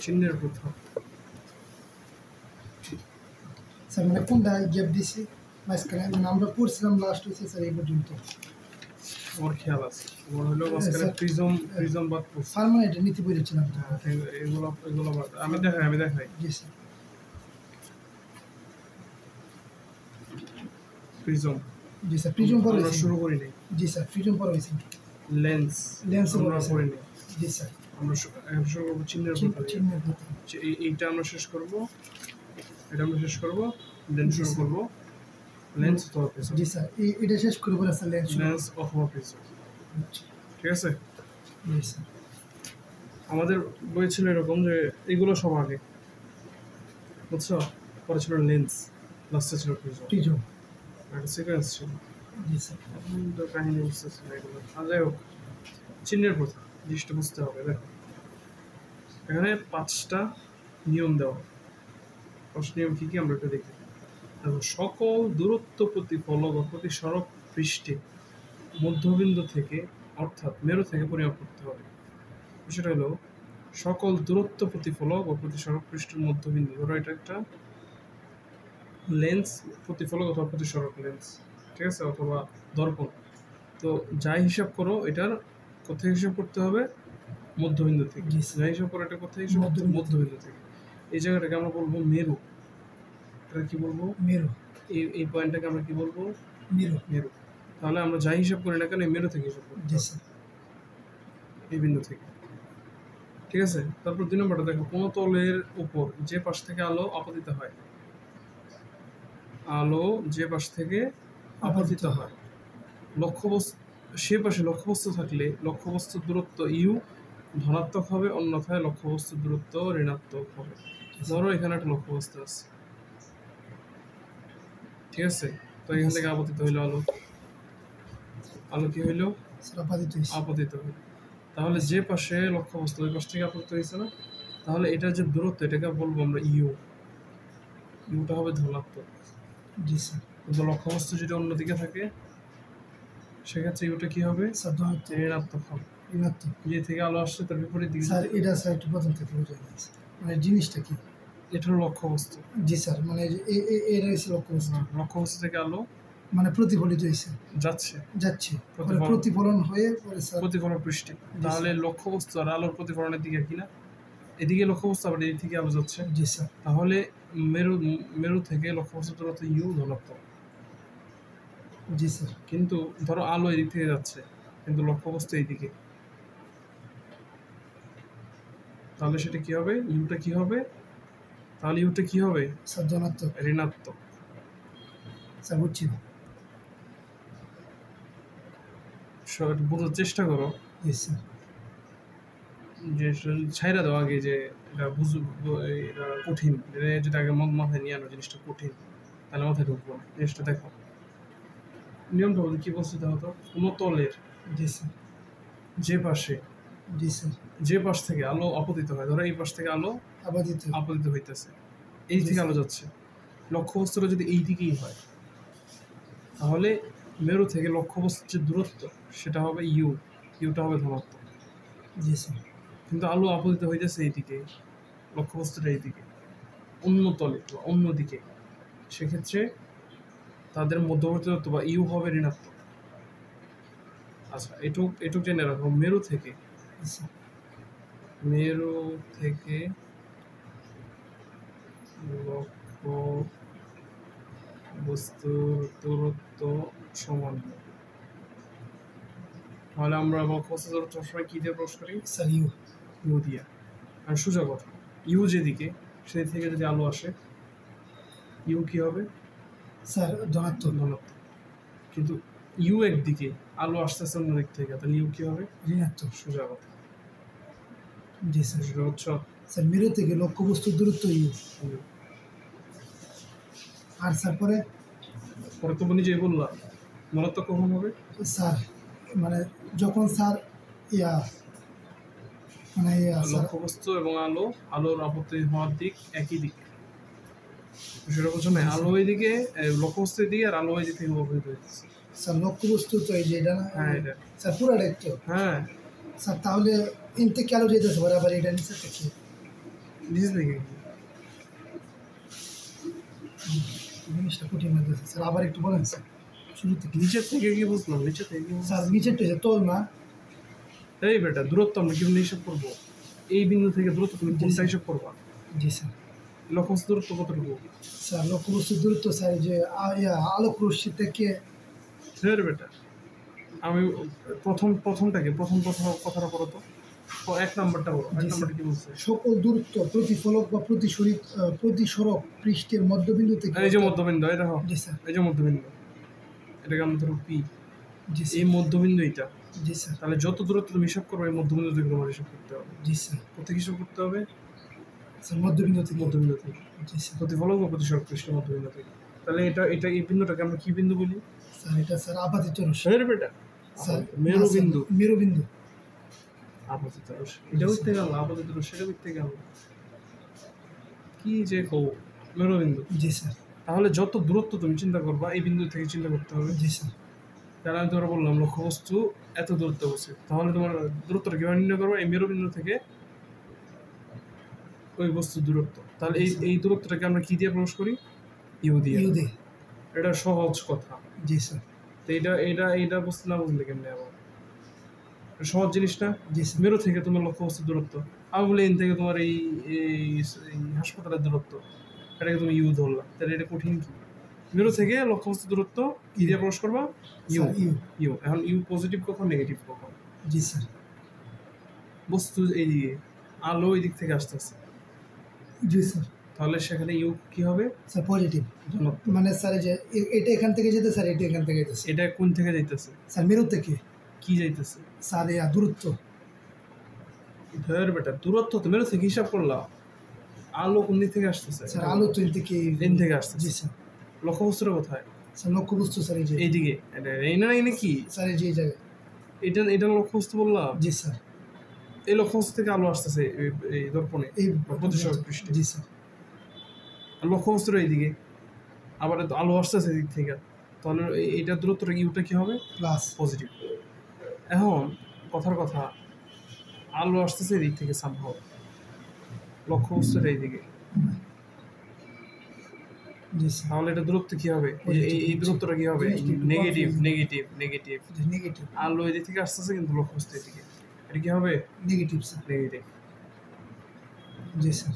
চিহ্নের প্রথা স্যার মানে কোনটা গ্যাপ দিছি মাঝখানে মানে আমরা পড়ছিলাম লাস্ট হচ্ছে স্যার এই পর্যন্ত আমার খেয়াল আছে আমার হলো মাঝখানে প্রিজম বাদ পড়ছে স্যার মানে এটা নীতি পড়েছিলাম এগুলো বাদ আমি দেখাই জি স্যার প্রিজম জি স্যার প্রিজম পরে আমরা শুরু করি নাই জি স্যার প্রিজম পরে হয়েছে লেন্স আমরা করি নাই জি স্যার আমরা শুরু করবো চিহ্নের প্রথা এইটা আমরা শেষ করব এটা আমরা শেষ করব দেন শুরু করব লেন্স অথবা প্রিজম জি স্যার এটা শেষ করে বলে স্যার লেন্স অথবা প্রিজম ঠিক আছে জি স্যার আমাদের বই ছিল এরকম যে এগুলো সব আগে বুঝছো পরে ছিল লেন্স লাস্টে ছিল প্রিজম একটা সিকোয়েন্স ছিল জি স্যার তো কাহিনী বুঝতেছি না এগুলো যাই হোক চিহ্নের প্রথা জিনিসটা বুঝতে হবে দেখো এখানে 5টা নিয়ম দেওয়া পাঁচটা নিয়ম কি কি আমরা একটু দেখি দেখো সকল দূরত্ব প্রতিফলক বা প্রতিসরক পৃষ্ঠে মধ্যবিন্দু থেকে অর্থাৎ মেরু থেকে পরিমাপ করতে হবে বিষয়টা হলো সকল দূরত্ব প্রতিফলক ও প্রতিসরক পৃষ্ঠের মধ্যবিন্দু ধরো এটা একটা লেন্স প্রতিফলক অথবা প্রতিসরক লেন্স ঠিক আছে অথবা দর্পণ তো যাই হিসাব করো এটার কোথায় হিসাব করতে হবে মধ্যবিন্দু থেকে যাই হিসাব করো এটা কোথায় হিসাব মধ্যবিন্দু থেকে এই জায়গাটাকে আমরা বলবো মেরু এটা কি বলবো মেরু এই পয়েন্টটাকে আমরা কি বলবো মেরু তাহলে আমরা যাই হিসাব করি না কেন মেরু থেকে হিসাব করবো এই বিন্দু থেকে ঠিক আছে তারপর 2 নম্বরটা দেখো কোনো তলের উপর যে পাশ থেকে আলো আপতিত হয় লক্ষ্যবস্তু সে পাশে লক্ষ্যবস্তু থাকলে লক্ষ্যবস্তুর দূরত্ব ইউ ধনাত্মক হবে অন্যথায় লক্ষ্যবস্তুর দূরত্ব ঋণাত্মক হবে ধরো এখানে একটা লক্ষ্যবস্তু আছে ঠিক আছে তো এখান থেকে আপতিত হইলো আলো কি হইলো আপতিত হইলো তাহলে যে পাশে লক্ষ্যবস্তু ওই পাশ থেকে আপতিত হয়েছে না তাহলে এটার যে দূরত্ব এটাকে বলবো আমরা ইউটা হবে ধনাত্মক জি স্যার কিন্তু লক্ষ্যবস্তু যদি অন্যদিকে থাকে সেক্ষেত্রে ইউটা কি হবে ঋণাত্মক হবে যে থেকে আলো আসছে তার বিপরীত দিকে স্যার এটা স্যার একটু প্রথম থেকে বোঝা যাচ্ছে মানে জিনিসটা কি এটা হলো লক্ষ্যবস্তু জি স্যার মানে এটা হচ্ছে লক্ষ্যবস্তু থেকে আলো মানে প্রতিফলিত হয়েছে যাচ্ছে প্রতিফলন হয়ে প্রতিফলন পৃষ্ঠে তাহলে লক্ষ্যবস্তু আর আলোর প্রতিফলনের দিকে কি না এদিকে লক্ষ্যবস্তু আবার এই থেকে আলো যাচ্ছে জি স্যার তাহলে মেরু থেকে লক্ষ্যবস্তু দূরত্ব ইউ ধনাত্মক জি স্যার কিন্তু ধরো আলো এদিক থেকে যাচ্ছে কিন্তু লক্ষ্যবস্তু এইদিকে তাহলে সেটা কি হবে ইউটা কি হবে তাহলে ইউটা কি হবে স্যার ধনাত্মক ঋণাত্মক স্যার বুঝছি বোঝার চেষ্টা করো জি স্যার যে ছাইরা দাও আগে যে এটা বুঝবো এটা কঠিন যদি আগে মাথায় নিয়ে আনো জিনিসটা কঠিন তাহলে মাথায় ঢুকবো না জিনিসটা দেখো নিয়মটা বলতে কি বলছে দেখো তো কোনো তলের জি স্যার যে পাশ থেকে আলো আপতিত হয় ধরো এই পাশ থেকে আলো আপতিত হইতেছে এই থেকে আলো যাচ্ছে লক্ষ্যবস্তুটা যদি এই দিকেই হয় তাহলে মেরু থেকে লক্ষ্যবস্তুর যে দূরত্ব সেটা হবে ইউটা হবে ধনাত্মক জি স্যার কিন্তু আলো আপতিত হইতেছে এইদিকে লক্ষ্যবস্তুটা এইদিকে অন্য তলে বা অন্য দিকে সেক্ষেত্রে তাদের মধ্যবর্তী দূরত্ব বা ইউ হবে ঋণাত্মক আচ্ছা এটুক জেনে রাখো মেরু থেকে লক্ষ্যবস্তুর দূরত্ব সমান তাহলে আমরা লক্ষ্যবস্তুর দূরত্ব সবসময় কি দিয়ে প্রকাশ করি স্যার ইউ দিয়ে আর সোজা কথা ইউ যেদিকে সেই থেকে যদি আলো আসে ইউ কি হবে স্যার ধনাত্মক কিন্তু ইউ একদিকে আলো আসতেছে অন্য দিক থেকে তাহলে ইউ কি হবে ঋণাত্মক সোজা কথা জি স্যার সেটা হচ্ছে স্যার মেরু থেকে লক্ষ্যবস্তুর দূরত্ব ইউ আর স্যার পরে তুমি নিজেই বললা ধনাত্মক কখন হবে স্যার মানে যখন স্যার লক্ষ্যবস্তু এবং আলোর আপত্তি হওয়ার দিক একই দিক সেটা বলছো না আলো ওইদিকে লক্ষ্যবস্তু দিকে আর আলো ওইদিক থেকে অবহিত হইতেছে স্যার লক্ষ্যবস্তু তো এই যে এটা না হ্যাঁ এটা স্যার পুরোটা একটু হ্যাঁ স্যার তাহলে ইনতে কি আলো যেতেছে বরাবর এটা নিচে থেকে নিচে থেকে কি? জিনিসটা কঠিন লাগতেছে স্যার, আবার একটু বলেন স্যার শুরু থেকে। নিচের থেকে কি বুঝলাম? নিচে থেকে কি বুঝলাম? স্যার নিচেরটা যে তল না? এই বেটা, দূরত্ব আমরা কিভাবে হিসাব করবো? এই বিন্দু থেকে দূরত্ব তুমি কোনটা হিসাব করবা? জি স্যার। লক্ষ্যবস্তু দূরত্ব কতটুকু? স্যার লক্ষ্যবস্তুর দূরত্ব স্যার যে আলোক রশ্মি থেকে। স্যার বেটা, আমি প্রথমটাকে প্রথম কথাটা বলো তো। এক নাম্বারটা বলো, এক নাম্বারটা কি বলছে? সকল দূরত্ব প্রতিফলক বা প্রতিসরক পৃষ্ঠের মধ্যবিন্দু থেকে। এই যে মধ্যবিন্দু, এটা হোক। জি স্যার। এই যে মধ্যবিন্দু, এটাকে আমরা ধরো পি। জি এই মধ্যবিন্দু এটা। জি স্যার। তাহলে যত দূরত্ব তুমি হিসাব করবে এই মধ্যবিন্দু থেকে তোমার হিসাব করতে হবে। জি স্যার। কোথায় হিসাব করতে হবে? স্যার মধ্যবিন্দু থেকে। মধ্যবিন্দু থেকে। জি স্যার। প্রতিফলক বা প্রতিসরক পৃষ্ঠের মধ্যবিন্দু থেকে। তাহলে এটা এই বিন্দুটাকে আমরা কি বিন্দু বলি? স্যার এটা স্যার আপাতিত রশ্মি। স্যার বেটা, স্যার মেরুবিন্দু। মেরুবিন্দু। আপাতিত রশ্মি এটা উঠতে গেল, আপাতিত রশ্মি এটা উঠতে গেল, কি যে কও, মেরুবিন্দু। জি স্যার। তাহলে যত দূরত্ব তুমি চিন্তা করবা এই বিন্দু থেকে চিন্তা করতে হবে। জি স্যার। তাহলে আমি তোমার বললাম লক্ষ্যবস্তু এত দূরত্ব অবস্থিত, তাহলে তোমার দূরত্বটা কিভাবে নির্ণয় করবো? এই মেরুবিন্দু থেকে ওই বস্তুর দূরত্ব। তাহলে এই দূরত্বটাকে আমরা কি দিয়ে প্রকাশ করি? ইউ দিয়ে। এটা সহজ কথা। জি স্যার। তো এটা বুঝতে না বুঝলে কেমনে আবার? সহজ জিনিস না? জি স্যার। মেরু থেকে তোমার লক্ষ্যবস্তুর দূরত্ব, আমি বলি এন থেকে তোমার এই হাসপাতালের দূরত্ব, এটাকে তুমি ইউ ধরলা, তাহলে এটা কঠিন কি? মেরু থেকে লক্ষ্যবস্তুর দূরত্ব কি দিয়ে প্রকাশ করবা? ইউ। ইউ। এখন ইউ পজিটিভ কখন, নেগেটিভ কখন? জি স্যার। বস্তু এইদিকে, আলো এই দিক থেকে আসতেছে। জি স্যার। তাহলে সেখানে ইউ কি হবে? Sir positive. মানে স্যার যে এটা এখান থেকে যেতে, স্যার এটা এখান থেকে যেতেছে। এটা কোন থেকে যাইতেছে? স্যার মেরু থেকে। কি যাইতেছে? স্যার দূরত্ব। ধর বেটা, দূরত্ব তো মেরু থেকে হিসাব করলাম, আলো কোন দিক থেকে আসতেছে? স্যার আলো তো এন থেকে আসতেছে। জি স্যার। লক্ষ্যবস্তুটা কোথায়? স্যার লক্ষ্যবস্তু স্যার এই যে এইদিকে, এই না কি স্যার এই যে এই জায়গায়। এটা লক্ষ্যবস্তু বললাম। জি স্যার। এই লক্ষ্যবস্তু থেকে আলো আসতেছে এই দর্পণে, এই প্রতিসরক পৃষ্ঠে। জি স্যার। লক্ষ্যবস্তুর এইদিকে, আবার আলো আসতেছে এদিক থেকে, তাহলে এইটার দূরত্বটা ইউটা কি হবে? Plus positive. এখন কথার কথা, আলো আসতেছে এদিক থেকে সামহাও, লক্ষ্যবস্তুর এইদিকে, জি স্যার। তাহলে এটা দূরত্ব কি হবে? এই দূরত্বটা কি হবে? Negative negative negative. নেগেটিভ। আলো এদিক থেকে আসতেছে কিন্তু লক্ষ্যবস্তু এদিকে, এটা কি হবে? Negative sir. নেগেটিভ। জি স্যার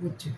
বুঝছি।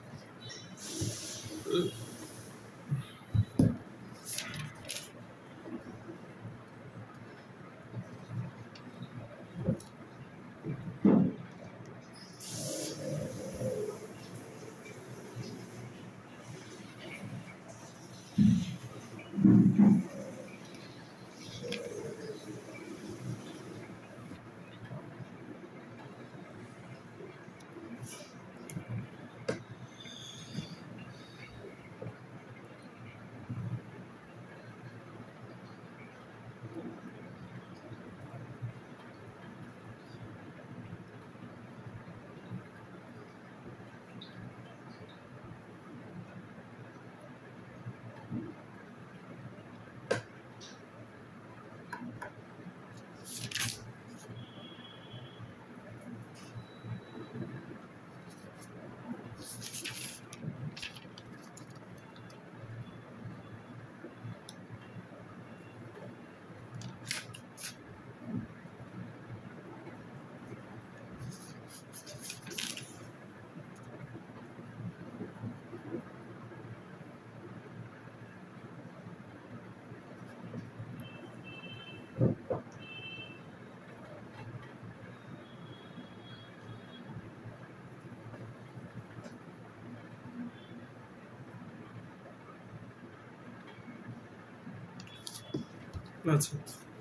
আচ্ছা,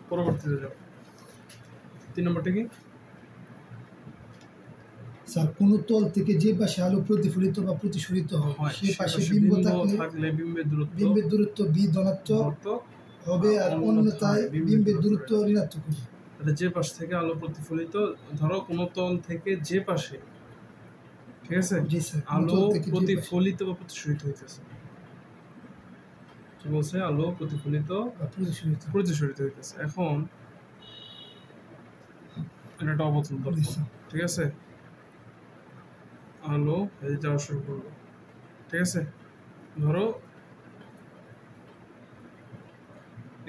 পরবর্তীতে যাও। 3 নম্বরটা কি? স্যার কোন তল থেকে যে পাশে আলো প্রতিফলিত বা প্রতিসরিত হয় সে পাশে বিম্ব থাকলে বিম্বের দূরত্ব বি ধনাত্মক হবে, আর অন্যথায় বিম্বের দূরত্ব ঋণাত্মক হবে। তাহলে যে পাশ থেকে আলো প্রতিফলিত, ধরো কোন তল থেকে যে পাশে, ঠিক আছে, জি স্যার, আলো প্রতিফলিত বা প্রতিসরিত হইতেছে, কি বলছে? আলো প্রতিফলিত প্রতিসরিত হইতেছে। এখন এটা অবতল দর্পণ, ঠিক আছে। আলো এই যাওয়া শুরু করলো, ঠিক আছে? ধরো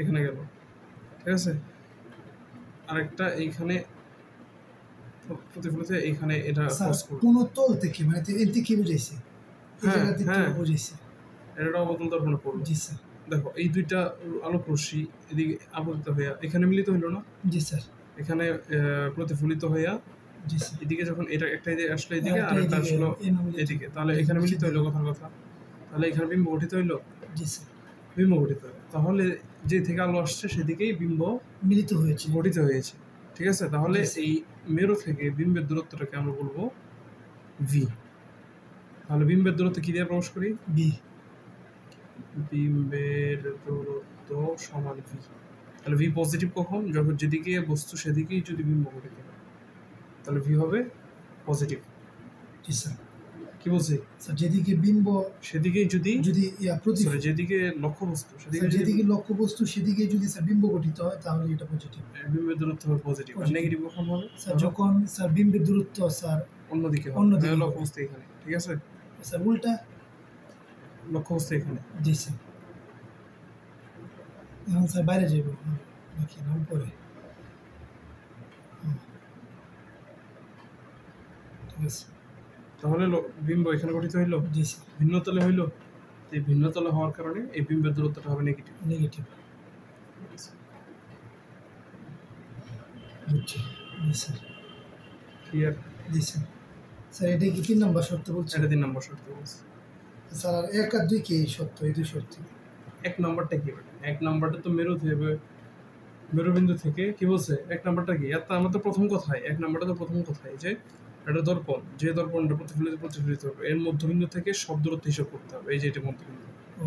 এখানে গেল, ঠিক আছে? আরেকটা এইখানে প্রতিফলিত এইখানে এটা স্যার ক্রস করবে। কোনো তল থেকে মানে এর থেকে কি বুঝাইছে? এই হ্যাঁ, জায়গা থেকে হ্যাঁ। বুঝাইছে। এটা অবতল দর্পণে পড়লো। জি স্যার। দেখো এই দুইটা আলোক রশ্মি এদিকে আপতিত হইয়া এখানে মিলিত হইলো না, জি স্যার। এখানে প্রতিফলিত হইয়া জি স্যার। এদিকে যখন এটা একটা আসলো এদিকে আর আরেকটা একটা এদিকে, আসলো এই মিলিত। এদিকে, তাহলে এখানে মিলিত হইলো কথার কথা। তাহলে এখানে বিম্ব গঠিত হইলো, জি স্যার। বিম্ব গঠিত হলো। তাহলে যে থেকে আলো আসছে সেদিকেই বিম্ব মিলিত হয়েছে। গঠিত হয়েছে, ঠিক আছে? তাহলে জি, স্যার। এই মেরু থেকে বিম্বের দূরত্বটাকে আমরা বলবো ভি। তাহলে বিম্বের দূরত্ব কি দিয়ে প্রকাশ করি? বি। বিম্বের দূরত্ব সমান ভি। তাহলে ভি পজিটিভ কখন? যখন যেদিকে বস্তু সেদিকেই যদি বিম্ব গঠিত হয়, তাহলে ভি হবে পজিটিভ। জি স্যার। কি বলছি? স্যার যেদিকে বিম্ব সেদিকেই যদি যদি sorry, যেদিকে লক্ষ্য বস্তু সেদিকে যদি যেদিকে লক্ষ্য বস্তু সেদিকে যদি স্যার বিম্ব গঠিত হয় তাহলে এটা পজিটিভ। বিম্বের দূরত্ব হবে পজিটিভ, আর Positive. নেগেটিভ কখন হবে? স্যার যখন স্যার বিম্বের দূরত্ব স্যার অন্যদিকে হবে, অন্যদিকে তাহলে হবে। লক্ষ্য বস্তু এখানে, ঠিক আছে? স্যার উল্টা। লক্ষ্য বস্তু এখানে। জি স্যার। এখন স্যার বাইরে যাইব নাকি না উপরে? হুম। ঠিক আছে। তাহলে বিম্ব এখানে গঠিত হইলো, জি স্যার। ভিন্নতলে হইলো। এই ভিন্নতলে হওয়ার কারণে এই বিম্বের দূরত্বটা হবে নেগেটিভ। নেগেটিভ। বুঝছি। জি স্যার। ক্লিয়ার? জি স্যার। স্যার এটা কি 3 নম্বর শর্ত বলছেন? এটা 3 নম্বর শর্ত বলছি। স্যার আর 1 আর 2 কি শর্ত? এই দুই শর্ত। 1 নম্বরটা কি? 1 নম্বরটা তো মেরুবিন্দু থেকে কি বলছে? 1 নম্বরটা কি? এটা আমার তো প্রথম কথাই, 1 নম্বরটা তো প্রথম কথাই যে এটা দর্পণ, যে দর্পণটা প্রতিফলিত হবে এর মধ্যবিন্দু থেকে সব দূরত্ব হিসাব করতে হবে। এই যে এটা মধ্যবিন্দু, ও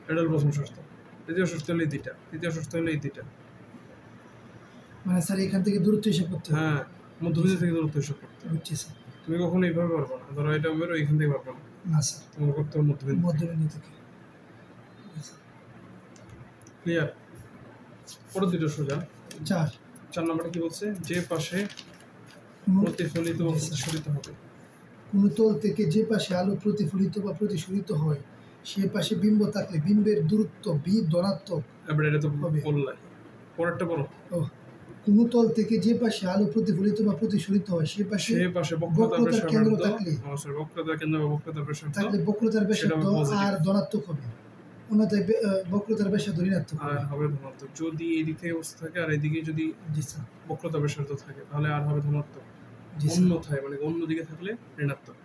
এটা হলো প্রথম শর্ত। দ্বিতীয় শর্ত হলো এই দুইটা, তৃতীয় শর্ত হলো এই দুইটা। মানে স্যার এখান থেকে দূরত্ব হিসাব করতে হবে। হ্যাঁ, মধ্যবিন্দু থেকে দূরত্ব হিসাব করতে হবে। বুঝছি স্যার। তুমি কখনো এইভাবে পারবে না, ধরো এটা বেরো এখান থেকে পারবে না, না স্যার। তোমার করতে হবে মধ্যবিন্দু। মধ্যবিন্দু থেকে। ক্লিয়ার? পরের দুটো সোজা। 4 4 নম্বরটা কি বলছে? যে পাশে প্রতিফলিত বা প্রতিসরিত হবে। কোনো তল থেকে যে পাশে আলো প্রতিফলিত বা প্রতিসরিত হয় সে পাশে বিম্ব থাকলে বিম্বের দূরত্ব বি ধনাত্মক এবার এটা তো হবে। বললাই, পরেরটা বলো। ও কোনো তল থেকে যে পাশে আলো প্রতিফলিত বা প্রতিসরিত হয় সে পাশে সে পাশে বক্রতার বক্রতার কেন্দ্র থাকলে বক্রতার কেন্দ্র বা বক্রতার ব্যাসার্ধ বক্রতার ব্যাসার্ধ সেটা হবে positive। আর ধনাত্মক হবে, অন্যথায় বক্রতার ব্যাসার্ধ ঋণাত্মক আর হবে। হবে ধনাত্মক। যদি এদিক থেকে বস্তু থাকে আর এদিকে যদি জি স্যার। বক্রতার ব্যাসার্ধ থাকে তাহলে আর হবে ধনাত্মক। জি স্যার। অন্যথায় মানে অন্যদিকে থাকলে ঋণাত্মক।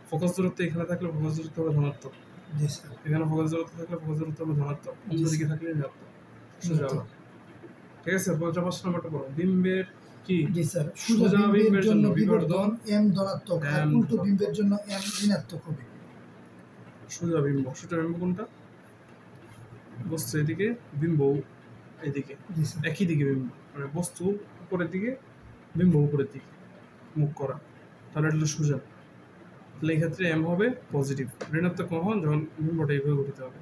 ফোকাস দূরত্ব এখানে থাকলে ফোকাস দূরত্ব হবে ধনাত্মক, জি স্যার। এখানে ফোকাস দূরত্ব থাকলে ফোকাস দূরত্ব হবে ধনাত্মক, অন্যদিকে থাকলে ঋণাত্মক। সোজা হলো, ঠিক আছে? ৫ নম্বরটা পড়ো। বিম্বের কি? জি স্যার। সোজা বিম্বের জন্য বিবর্ধন m ধনাত্মক আর M উল্টো বিম্বের জন্য m ঋণাত্মক হবে। সোজা বিম্ব কোনটা? বস্তু এদিকে, বিম্ব এদিকে, জি স্যার। একই দিকে বিম্ব, মানে বস্তু উপরের দিকে, বিম্ব উপরের দিকে মুখ করা, তাহলে এটা হলো সোজা। তাহলে এই ক্ষেত্রে এম হবে পজিটিভ। ঋণাত্মক কখন? যখন বিম্বটা এইভাবে গঠিত হবে,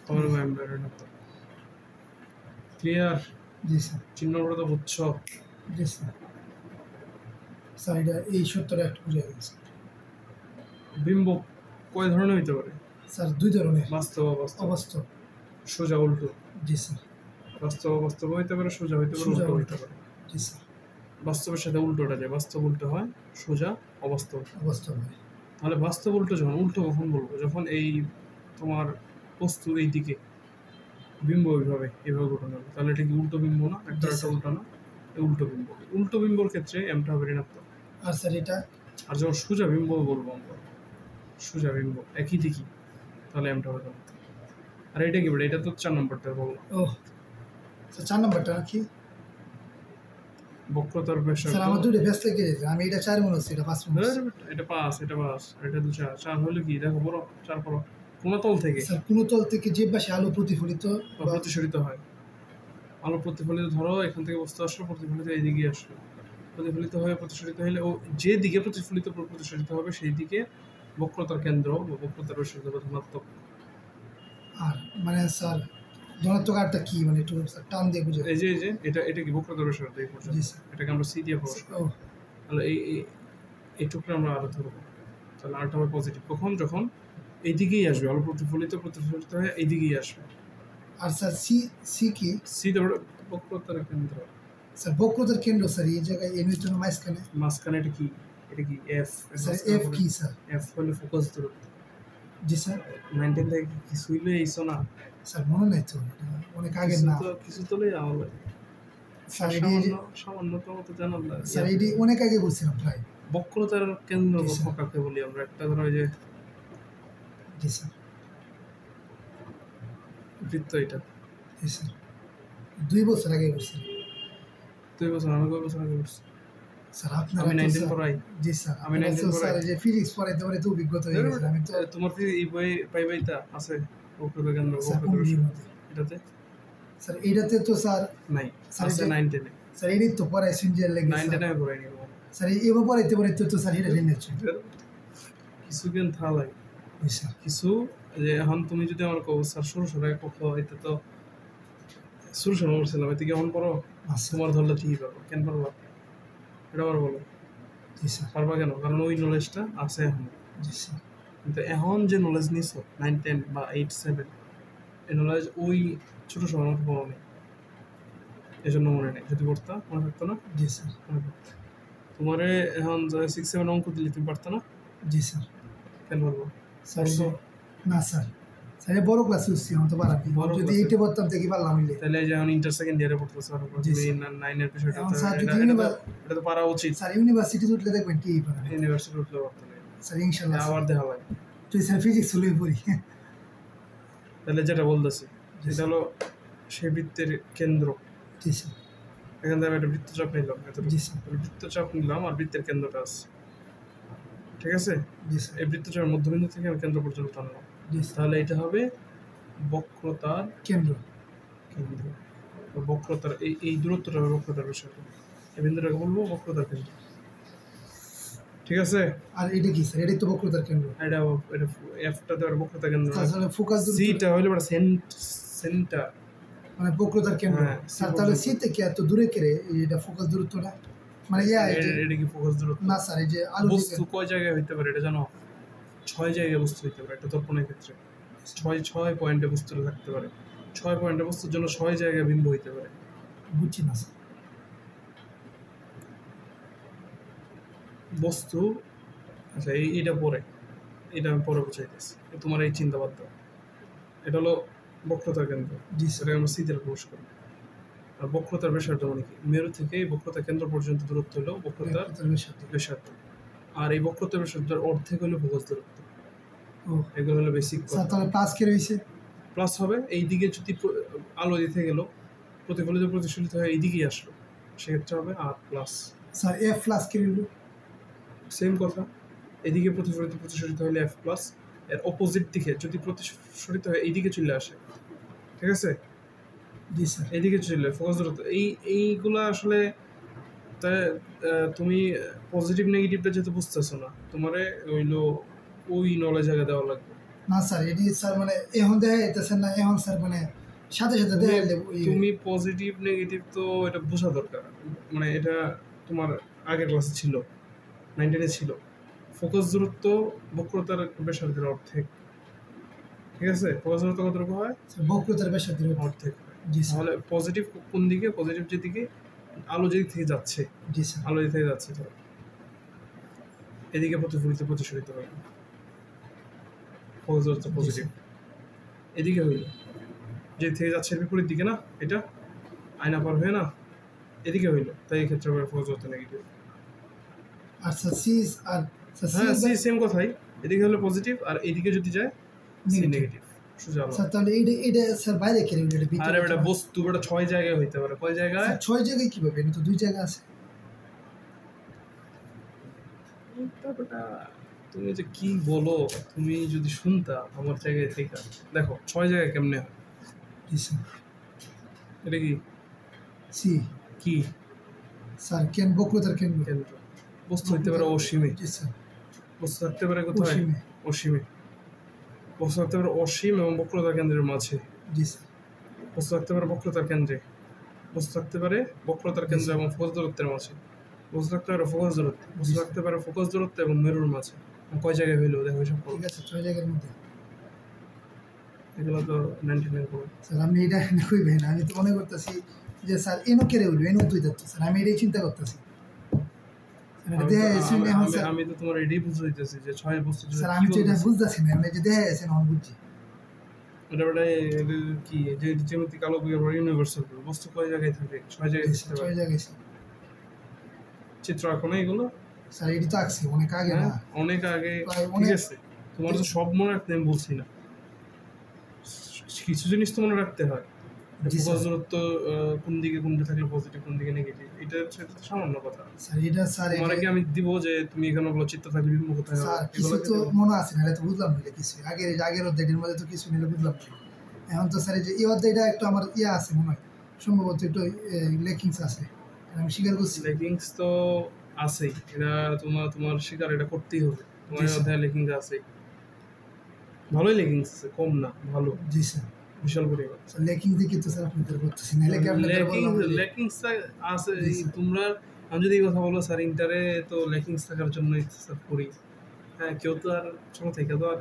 তখন হবে এম ঋণাত্মক। ক্লিয়ার? জি স্যার। চিহ্নটা তো বুঝছো? জি স্যার। স্যার এটা এই সত্যটা একটু বুঝিয়ে দিন স্যার। বিম্ব কয় ধরনের হইতে পারে? স্যার 2 ধরনের। বাস্তব অবাস্তব। অবাস্তব। সোজা উল্টো। জি স্যার। বাস্তব অবাস্তব হইতে পারে, সোজা হইতে পারে, সোজা উল্টো উল্টো। হইতে পারে। জি স্যার। বাস্তবের সাথে উল্টোটা যায়, বাস্তব উল্টো হয়, সোজা অবাস্তব। অবাস্তব হয়। তাহলে বাস্তব উল্টো যখন, উল্টো কখন বলবো? যখন এই তোমার বস্তু এই দিকে, বিম্ব এইভাবে ঘটনা হবে, তাহলে এটা কি উল্টো বিম্ব না? একটা উল্টো না, এই উল্টো বিম্ব। উল্টো বিম্বর ক্ষেত্রে এমটা হবে ঋণাত্মক। আর স্যার এটা? আর যখন সোজা বিম্ব বলবো আমরা, সোজা বিম্ব একই দিকে, তাহলে এমটা হবে ধনাত্মক। আর এটা কি বলে? এটা তো 4 নম্বরটা বললাম। ও স্যার 4 নম্বরটা নাকি? বক্রতার ব্যাসার্ধ। স্যার আমার দুটো ব্যস্ত লেগে গেছে, আমি এটা 4 মনে হচ্ছে, এটা 5 মনে হচ্ছে। এটা 5, এটা 5, এটা 2, 4 হলে কি? দেখো বড় 4 পড়ো। কোন তল থেকে? স্যার কোনো তল থেকে যে পাশে আলো প্রতিফলিত বা প্রতিসরিত হয়, আলো প্রতিফলিত, ধরো এখান থেকে বস্তু আসলো, প্রতিফলিত এইদিকে আসলো, প্রতিফলিত হয়ে প্রতিসরিত হলে ও যে দিকে প্রতিসরিত হবে সেই দিকে বক্রতার কেন্দ্র বা বক্রতার ব্যাসার্ধ বা ধনাত্মক। আর মানে স্যার ধনাত্মক আরটা কি, মানে একটু স্যার টান দিয়ে বুঝে। এই যে এটা কি বক্রতার ব্যাসার্ধ এই পর্যন্ত, জি স্যার। এটাকে আমরা সি দিয়ে প্রকাশ করি। ও তাহলে এই এই টুকরা আমরা আর ধরবো, তাহলে আরটা হবে পজিটিভ। কখন? যখন এইদিকেই আসবে, আলো প্রতিফলিত হয়ে এইদিকেই আসবে। আর স্যার সি সি কি? সি ধরো বক্রতার কেন্দ্র। স্যার বক্রতার কেন্দ্র স্যার এই জায়গায় এর ভিতরে মাঝখানে এটা কি? এটা কি এফ? স্যার এফ কি স্যার? এফ হলো ফোকাস দূরত্ব। জি স্যার। 19 থেকে কিছু হইলে এইসো না স্যার মনে নাই তো, অনেক আগে না কিছু তোলে আমার স্যার। সামান্যতম তো জানার লাগে স্যার এটি অনেক আগে বলছিলাম প্রায়। বক্রতার কেন্দ্র জি স্যার। কাকে বলি আমরা? একটা ধরো যে জি স্যার। বৃত্ত, এটা জি স্যার 2 বছর আগে বলছিলাম। 2 বছর আমি কয় বছর আগে বলছি? স্যার আপনারা আমি তো 19 স্যার, পড়াই। জি স্যার আমি আপনারা 19 তো পড়াই। স্যার এই যে ফিজিক্স পড়াইতে পড়াইতে অভিজ্ঞতা হয়ে গেছে। আমি তো তোমার কি এই বই পাইবাইতা আছে বক্রতা কেন্দ্র? স্যার কোন বইয়ের মধ্যে? এটাতে স্যার এইটাতে তো স্যার নাই, স্যার আছে 9-10 এ। স্যার এটাই তো পড়াইছেন যে লেগে 9-10 এ পড়াইনি স্যার এবার পড়াইতে পড়াইতে তো স্যার এটা জেনেছে। কিছু জ্ঞান থালাই জি স্যার। কিছু, যে এখন তুমি যদি আমার কও স্যার শুরু কখো, এতে তো শুরু করছিলাম, এতে কি এখন পড়ো? তোমার ধরলে ঠিকই পারবো। কেন পারবা? এটা আবার বলো। জি স্যার। পারবা কেন? কারণ ওই নলেজটা আছে এখন। জি স্যার। কিন্তু এখন যে নলেজ নিছো 9-10 বা 8-7, এই নলেজ ওই ছোট সময় মতো পড়ো নেই, এই জন্য মনে নেই। যদি পড়তা মনে থাকতো না? জি স্যার। মনে থাকতো। তোমারে এখন 6-7 অঙ্ক দিলে তুমি পারতো না? জি স্যার। কেন পারবো? স্যার না স্যার, স্যার বড় ক্লাসে উঠছি এখন তো পারাবি। যদি এইটে পড়তাম তো কি পারলাম হইলে। তাহলে যে এখন ইন্টার সেকেন্ড ইয়ারে পড়তেছো, তুমি 9 এর বিষয়টা এখন স্যার যদি এটা তো পারা উচিত। স্যার ইউনিভার্সিটি উঠলে দেখবেন কি পারে। ইউনিভার্সিটি উঠলে পারতো না স্যার ইনশাআল্লাহ আবার দেখা লাগে। তুই স্যার ফিজিক্স হলেই পড়ি। তাহলে যেটা বলতেছি সেটা হলো সেই বৃত্তের কেন্দ্র। জি স্যার। এখান থেকে একটা বৃত্তচাপ নিলাম, জি স্যার। বৃত্তচাপ নিলাম আর বৃত্তের কেন্দ্রটা আছে, ঠিক আছে? জি স্যার। এই বৃত্তচাপের মধ্যবিন্দু থেকে আমি কেন্দ্র পর্যন্ত টানলাম, জি স্যার। তাহলে এটা হবে বক্রতার কেন্দ্র। কেন্দ্র। বক্রতার এই দূরত্বটা হবে বক্রতার বিষয়, এই বিন্দুটাকে বলবো বক্রতার কেন্দ্র, ঠিক আছে? আর এটা কি স্যার? এটাই তো বক্রতার কেন্দ্র। এটা এফটা তো বক্রতার কেন্দ্র, তাহলে ফোকাস দূরত্ব সিটা হলো বড় সেন্টার, মানে বক্রতার কেন্দ্র। হ্যাঁ, স্যার তাহলে সি থেকে এত দূরে কেড়ে এটা ফোকাস দূরত্বটা মানে এটা কি ফোকাস দূরত্ব না স্যার? এই যে আলো বস্তু কয় জায়গায় হইতে পারে এটা জানো? 6 জায়গায় বস্তু হইতে পারে একটা দর্পণের ক্ষেত্রে। 6 পয়েন্টে বস্তু থাকতে পারে। 6 পয়েন্টে বস্তুর জন্য 6 জায়গায় বিম্ব হইতে পারে। বুঝছি না স্যার। বস্তু, আচ্ছা এইটা পরে, এটা আমি পরে বুঝাইতেছি, তোমার এই চিন্তা বাদ দাও। এটা হলো বক্রতার কেন্দ্র। জি সেটা আমরা সিতে প্রবেশ করি। আর বক্রতার ব্যাসার্ধ মানে কি? মেরু থেকে বক্রতার কেন্দ্র পর্যন্ত দূরত্ব হলো বক্রতার ব্যাসার্ধ। আর এই বক্রতার ব্যাসার্ধের অর্ধেক হলো ফোকাস দূরত্ব। এগুলো হলো বেসিক কথা। স্যার তাহলে প্লাস কে রয়েছে? প্লাস হবে এই দিকে যদি আলো দিতে গেল প্রতিফলিত প্রতিফলিত হয়ে এইদিকেই আসলো, সেক্ষেত্রে হবে আর প্লাস। স্যার এফ প্লাস কে রইল? সেম কথা, এদিকে প্রতিফলিত প্রতিসরিত হলে এফ প্লাস, এর অপোজিট দিকে যদি প্রতিসরিত হয়ে এইদিকে চলে আসে, ঠিক আছে? জি স্যার। এইদিকে চলে ফোকাস দূরত্ব। এইগুলা আসলে তুমি পজিটিভ নেগেটিভটা যেহেতু বুঝতেছো না, তোমারে হইলো ওই নলেজ আগে দেওয়া লাগবে। না স্যার এটি স্যার মানে এখন দেখা যাইতেছে না, এখন স্যার মানে সাথে সাথে দেখা যাবে। তুমি পজিটিভ নেগেটিভ তো এটা বোঝা দরকার, মানে এটা তোমার আগের ক্লাসে ছিল, 9-10 ছিল। ফোকাস দূরত্ব বক্রতার ব্যাসার্ধের অর্ধেক, ঠিক আছে? ফোকাস দূরত্ব কতটুকু হয়? বক্রতার ব্যাসার্ধের অর্ধেক। জি স্যার। তাহলে পজিটিভ কোন দিকে? পজিটিভ যেদিকে আলো যেদিক থেকে যাচ্ছে, জি স্যার। আলো যেদিক থেকে যাচ্ছে ধরো এদিকে প্রতিফলিত প্রতিসরিত হয়, ফোকাস দূরত্ব পজিটিভ। এদিকে হইল যে থেকে যাচ্ছে বিপরীত দিকে না, এটা আয়না পার হয়ে না, এদিকে হইল, তাই এই ক্ষেত্রে ফোকাস দূরত্ব নেগেটিভ। আচ্ছা সি আর হ্যাঁ সি সেম কথাই, এদিকে হলো পজিটিভ আর এদিকে যদি যায় সি নেগেটিভ। সোজা আলো। স্যার তাহলে এইটা স্যার বাইরে কে রইল? এটা ভিতরে? আরে এটা বস্তু, এটা 6 জায়গায় হইতে পারে। কয় জায়গায়? 6 জায়গায় কিভাবে? এটা তো 2 জায়গা আছে। তুমি যে কি বলো, তুমি যদি শুনতা আমার জায়গায় থেকে, দেখো 6 জায়গায় কেমনে হয়। জি স্যার। এটা কি সি কি স্যার বক্রতার কেন্দ্র। কেন্দ্র। বস্তু হইতে পারে অসীমে। জি স্যার। বস্তু থাকতে পারে কোথায়? অসীমে। অসীমে। বস্তু থাকতে পারে অসীম এবং বক্রতার কেন্দ্রের মাঝে। জি স্যার। বস্তু থাকতে পারে বক্রতার কেন্দ্রে, বস্তু থাকতে পারে বক্রতার কেন্দ্র এবং ফোকাস দূরত্বের মাঝে। বুঝতে রাখতে পারো ফোকাস দূরত্ব, বুঝতে রাখতে পারো ফোকাস দূরত্ব এবং মেরুর মাঝে কয় জায়গায় হইলো দেখো এসব করো। ঠিক আছে 6 জায়গার মধ্যে। এগুলো তো 99 করো। স্যার আমি এটা কইবেন আমি তো মনে করতেছি যে স্যার এনো কেড়ে উঠবে এনো তুই যাচ্ছে স্যার আমি এটাই চিন্তা করতেছি। আমি তো তোমার এটাই বুঝতে দিতেছি যে 6 বস্তু স্যার আমি তো এটা বুঝতেছি না আমি যে দেখা যাচ্ছে না বুঝছি এটা কি যে জ্যামিতিক আলোক ইউনিভার্সাল বস্তু কয় জায়গায় থাকে 6 জায়গায় থাকতে পারে। 6 জায়গায় চিত্র আঁকো না এগুলো স্যার এটি তো আঁকছি অনেক আগে না অনেক আগে ঠিক আছে তোমার তো সব মনে রাখতে আমি বলছি না কিছু জিনিস তো মনে রাখতে হয় ফোকাস দূরত্ব কোন দিকে কোনটা থাকলে পজিটিভ কোন দিকে নেগেটিভ এটা হচ্ছে সামান্য কথা স্যার এটা স্যার তোমার কি আমি দিব যে তুমি এখানে বলো চিত্র থাকলে বিম্ব কোথায় হবে স্যার কিছু তো মনে আছে না এটা তো বুঝলাম না কিছু আগের অধ্যায়ের মধ্যে তো কিছু নিলে বুঝলাম না এখন তো স্যার এই অধ্যায়টা একটু আমার ইয়ে আছে মনে হয় সম্ভবত একটু লেকিংস আছে আমি স্বীকার করছি লেকিংস তো আছেই এটা তোমার স্বীকার এটা করতেই হবে তোমার অধ্যায় লেকিংস আছে ভালোই লেকিংস আছে কম না ভালো জি স্যার বিশাল পরিমাণ লেকিংস দিকে তো স্যার আপনাদের করতেছি না লেকিংস আছে তোমরা আমি যদি এই কথা বলো স্যার ইন্টারে তো লেকিংস থাকার জন্য স্যার পড়ি হ্যাঁ কেউ তো আর ছোট থেকে তো আর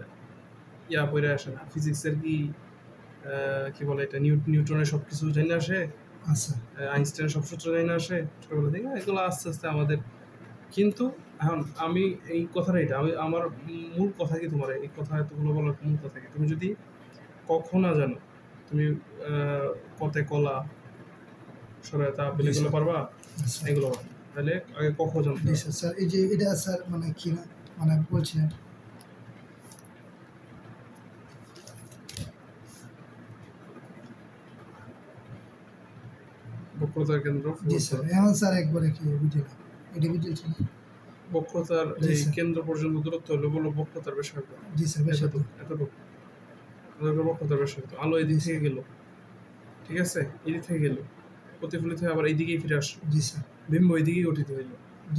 ইয়া পড়ে আসে না ফিজিক্সের কি বলে এটা নিউটনের সব কিছু জানি আসে আচ্ছা আইনস্টাইনের সব সূত্র জানি আসে ছোটবেলা থেকে এগুলো আস্তে আস্তে আমাদের কিন্তু এখন আমি এই কথাটা এটা আমি আমার মূল কথা কি তোমার এই কথা এতগুলো বলার মূল কথা কি তুমি যদি কখন না জানো তুমি কতে কলা সরাইতা আপেল এগুলো পারবা এগুলো তাহলে আগে কখন জানতে স্যার এই যে এটা স্যার মানে কি না মানে বলছিলেন বক্রতার কেন্দ্র জি স্যার এখন স্যার একবারে কি বুঝলাম এটা বুঝেছেন বক্রতার এই কেন্দ্র পর্যন্ত দূরত্ব হলো বলো বক্রতার ব্যাসার্ধ জি স্যার ব্যাসার্ধ এতটুকু বক্রতার ব্যাসার্ধ আলো এদিক থেকে গেল ঠিক আছে এদিক থেকে গেল প্রতিফলিত হয়ে আবার এইদিকেই ফিরে আসলো জি স্যার বিম্ব এইদিকেই গঠিত হইলো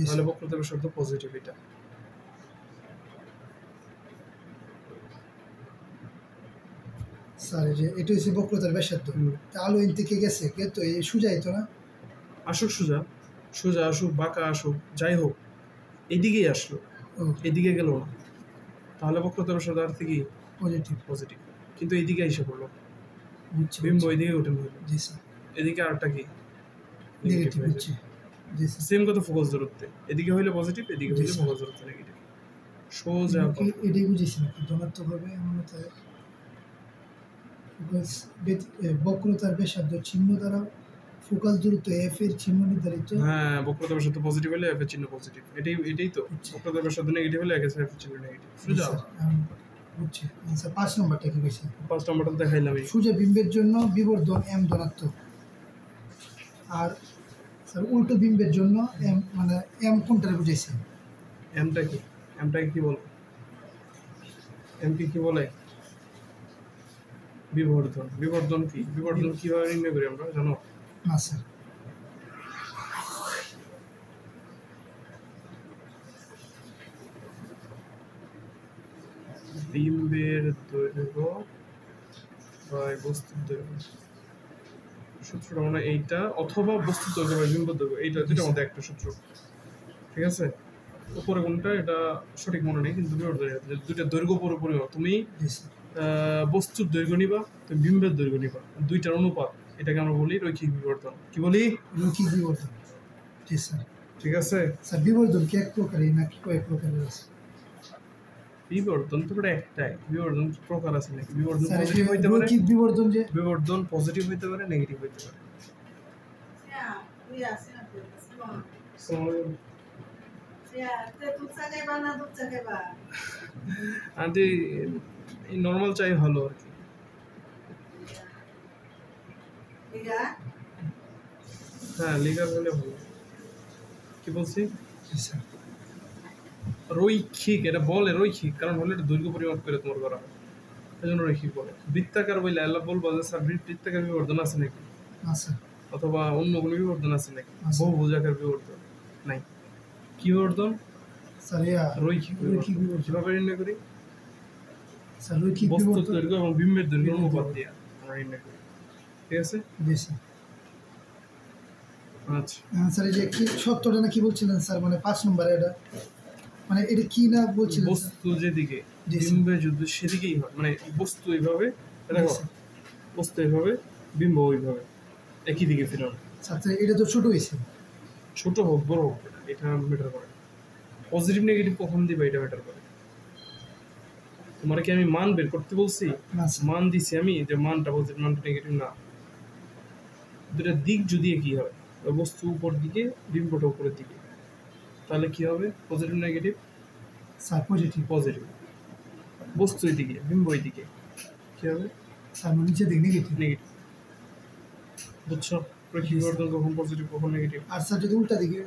তাহলে বক্রতার ব্যাসার্ধ পজিটিভ এটা স্যার যে এটা হচ্ছে বক্রতার ব্যাসার্ধ আলো এন থেকে গেছে কিন্তু এই সোজাই তো না আসুক সোজা আসুক বাঁকা আসুক যাই হোক এদিকেই আসলো এদিকে গেল না তাহলে বক্রতার ব্যাসার্ধ আর থেকে পজিটিভ কিন্তু এইদিকে এসে পড়লো বিম্ব এইদিকে উঠে হইলো জি স্যার এদিকে আরেকটা কি নেগেটিভ হচ্ছে জি স্যার সেম কথা ফোকাস দূরত্বে এদিকে হইলে পজিটিভ এদিকে হইলে ফোকাস দূরত্ব নেগেটিভ সোজা এটাই বুঝেছি না ধনাত্মক হবে এমন তাই বক্রতার ব্যাসার্ধ চিহ্ন দ্বারা ফোকাস দূরত্ব এফ এর চিহ্ন নির্ধারিত হ্যাঁ বক্রতার ব্যাসার্ধ পজিটিভ হলে এফ এর চিহ্ন পজিটিভ এটাই তো বক্রতার ব্যাসার্ধ নেগেটিভ হলে এফ এর চিহ্ন নেগেটিভ সোজা বুঝছি আচ্ছা 5 নম্বরটা কি কইছে 5 নম্বরটা দেখাইলাম সোজা বিম্বের জন্য বিবর্ধন এম ধনাত্মক আর স্যার উল্টো বিম্বের জন্য এম মানে এম কোনটা বুঝাইছে এমটা কি বলে এম কি বলে বিবর্ধন কিভাবে নির্ণয় করি আমরা জানো না স্যার বিম্বের দৈর্ঘ্য বাই বস্তুর দৈর্ঘ্য সূত্রটা মানে এইটা অথবা বস্তুর দৈর্ঘ্য বাই বিম্বের দৈর্ঘ্য এইটা যেটা আমাদের একটা সূত্র ঠিক আছে উপরে কোনটা এটা সঠিক মনে নেই কিন্তু দুইটা দৈর্ঘ্য পুরোপুরি তুমি বস্তুর দৈর্ঘ্য নিবা তুমি বিম্বের দৈর্ঘ্য নিবা দুইটার অনুপাত এটাকে আমরা বলি রৈখিক বিবর্তন কি বলি রৈখিক বিবর্তন জি স্যার ঠিক আছে স্যার বিবর্তন কি এক প্রকারই নাকি কয়েক প্রকারের আছে বিবর্তন তো একটাই বিবর্তন প্রকার আছে নাকি বিবর্তন পজিটিভ হইতে পারে রৈখিক বিবর্তন যে বিবর্তন পজিটিভ হইতে পারে নেগেটিভ হইতে পারে আন্টি এই নর্মাল চাই ভালো আর কি হ্যাঁ লিগার হলে ভালো কি বলছি রৈখিক এটা বলে রৈখিক কারণ হলে এটা দৈর্ঘ্য পরিমাপ করে তোমার করা হয় এই জন্য রৈখিক বলে বৃত্তাকার বললে আল্লাহ বলবো যে স্যার বৃত্তাকার বিবর্তন আছে নাকি অথবা অন্য কোনো বিবর্তন আছে নাকি বহুভুজাকার বিবর্তন নাই কি বিবর্তন রৈখিক কিভাবে নির্ণয় করি বস্তুর দৈর্ঘ্য এবং বিম্বের দৈর্ঘ্য অনুপাত দিয়ে আমরা নির্ণয় করি ঠিক আছে আচ্ছা স্যার এই যে কি সত্যটা না কি বলছিলেন স্যার, মানে 5 নম্বরে এটা, মানে এটা কি না বলছিলেন স্যার? বস্তু যেদিকে জি স্যার। বিম্বে যদি সেদিকেই হয়, মানে বস্তু এইভাবে জি দেখো, স্যার। বস্তু এইভাবে বিম্ব ওইভাবে একই দিকে ফেরানো। স্যার তো এটা তো ছোট হয়েছে। ছোট হোক বড় হোক এটা ম্যাটার করে। পজিটিভ নেগেটিভ কখন দিবা এটা ম্যাটার করে। তোমার কি আমি মান বের করতে বলছি? না স্যার। মান দিছি আমি যে মানটা পজিটিভ মানটা নেগেটিভ না, দুটা দিক যদি একই হয়, বস্তু উপর দিকে বিম্বটা উপরের দিকে, তাহলে কি হবে? Positive negative sir positive. Positive. বস্তু এদিকে বিম্ব এদিকে কি হবে? স্যার মানে নিচে দিক নেগেটিভ। নেগেটিভ। বুঝছো রৈখিক বিবর্তন কখন পজিটিভ কখন নেগেটিভ? আর স্যার যদি উল্টা দিকে?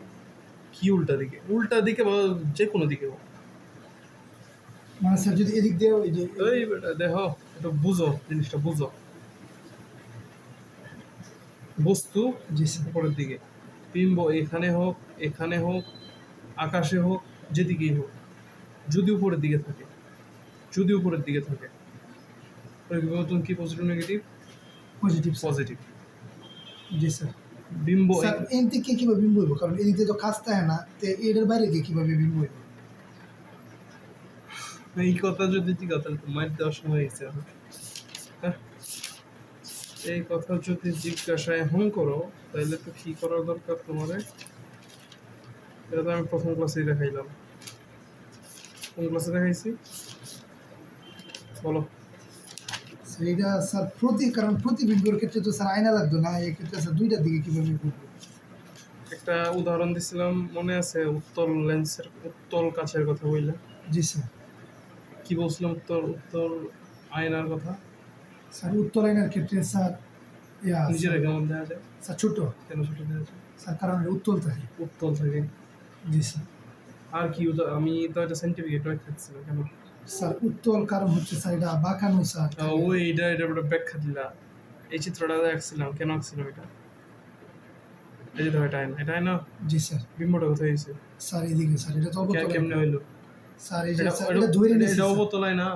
কি উল্টা দিকে? উল্টা দিকে বা যে কোনো দিকে হোক। মানে স্যার যদি এদিক দিয়ে ওই যে এই বেটা দেখো, এটা বুঝো, জিনিসটা বুঝো। বস্তু জি স্যার। উপরের দিকে, বিম্ব এখানে হোক আকাশে হোক যেদিকেই হোক, যদি উপরের দিকে থাকে, যদি উপরের দিকে থাকে, রৈখিক বিবর্তন কি পজিটিভ নেগেটিভ? পজিটিভ। পজিটিভ। জি স্যার। বিম্ব স্যার এন থেকে কিভাবে বিম্ব হইব? কারণ এদিকে তো কাজ থাকে না, তো এটার বাইরে গিয়ে কিভাবে বিম্ব হইব? এই কথা যদি জিজ্ঞাসা তো মাইর দেওয়ার সময় হয়েছে এখন। হ্যাঁ? এই কথা যদি জিজ্ঞাসা এখন করো তাহলে তো কি করা দরকার তোমার? এটা তো আমি প্রথম ক্লাসেই দেখাইলাম। কোন ক্লাসে দেখাইছি বলো? স্যার এটা স্যার কারণ প্রতিবিম্বর ক্ষেত্রে তো স্যার আয়না লাগতো না, এই ক্ষেত্রে স্যার দুইটার দিকে কিভাবে করবো? একটা উদাহরণ দিছিলাম মনে আছে? উত্তল লেন্সের উত্তল কাচের কথা বললে। জি স্যার। কি বলছিলাম? উত্তল আয়নার কথা। স্যার উত্তর আয়নার ক্ষেত্রে স্যার নিজের স্যার, কেমন দেখা যায়? স্যার ছোট। কেন ছোট দেখা যায়? স্যার কারণ এটা উত্তল থাকে। উত্তল থাকে। জি স্যার। আর কি আমি তো একটা সাইন্টিফিক এটা খাচ্ছিলাম কেন? স্যার উত্তল কারণ হচ্ছে স্যার এটা বাঁকানো স্যার। ওই এটা একটা ব্যাখ্যা দিলা। এই চিত্রটা আঁকছিলাম কেন আঁকছিলাম এটা? এই যে ধর এটা আয়না। জি স্যার। বিম্বটা কোথায় হয়েছে? স্যার এদিকে স্যার এটা তো অবতল। কেমনে হইলো? স্যার এই যে স্যার এটা ধরে নিয়েছে এটা স্যার। অবতল আয়না।